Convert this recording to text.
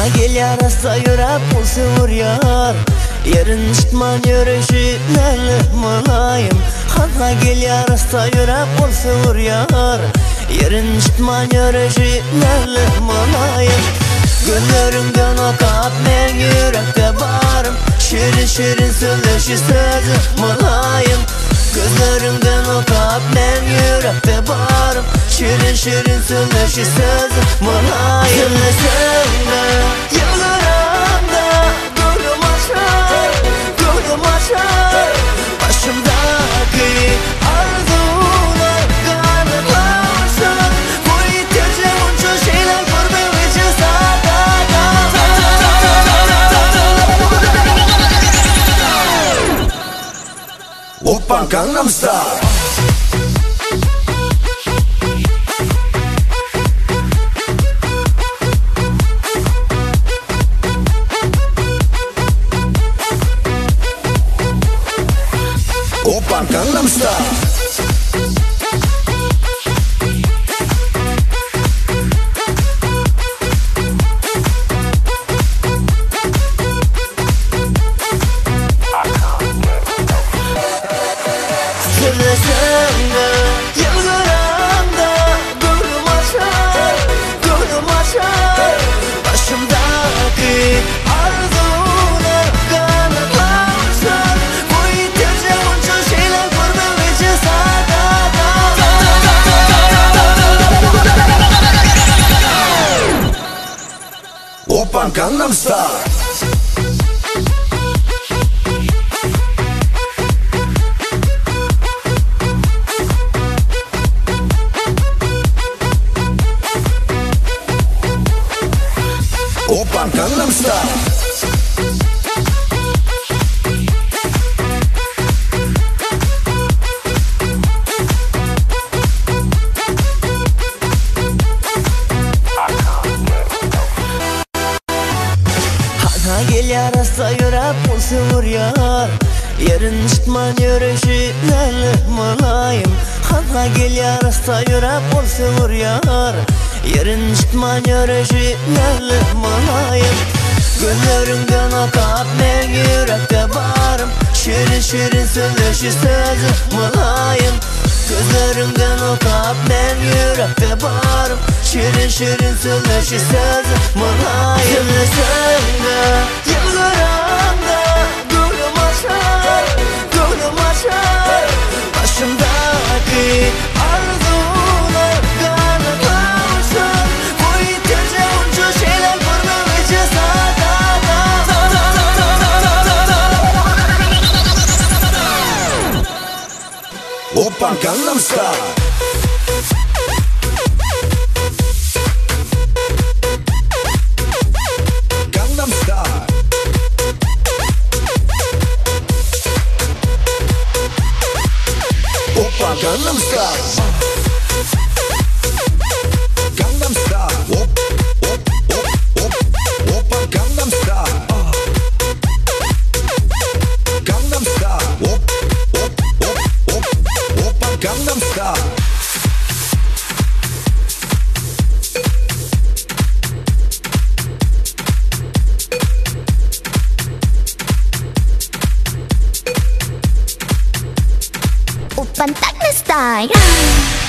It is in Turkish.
Hana gel yarasa yürek pulsu vuruyor. Yerin çıkman yürüyüşü nelli mulayim. Hana gel yarasa yürek pulsu vuruyor. Yerin çıkman yürüyüşü nelli mulayim. Günlerinden akap men yürekte barım. Şirin şirin söyleşi sözü mulayim. Gözlerinden akap men yürekte barım. Şirin şirin söyleşi sözü mulayim. Söylesene yıllarında gönlüm açar, gönlüm açar. Başımdaki arzular kanıtlarsın. Bu ihtiyacı bunca şeyler görmem için Oppan Gangnam Style. Oppan Gangnam Style. Söylesene yıllarında gönlüm açar, gönlüm açar. Başımdaki arzular kanıtlarsın. Bu ihtiyacı bunca şeyler görmem için Oppan Gangnam Style. Oppan Gangnam Style. Hana gel yarasa yürek pulsu vuruyor. Yerin çıkman yürüyüşü nelli mulayim. Hana gel yarasa yürek pulsu vuruyor. Yerin çıkman yürüyüşü nelli mulayim. Gözlerinden akap men yürekte barım. Şirin şirin söyleşi sözü mulayim. Gözlerinden akap men yürekte barım. Şirin şirin söyleşi sözü mulayim. Söylesene yıllarında gönlüm açar, gönlüm açar. Başımdaki arzular kanıtlarsın. Bu ihtiyacı bunca şeyler görmem için Oppan Gangnam Style. Gangnam Style. Oppan Gangnam Style. Gangnam Style. Oppan Gangnam Style. Gangnam Style. Oppan Gangnam Style. Oppan Gangnam Style.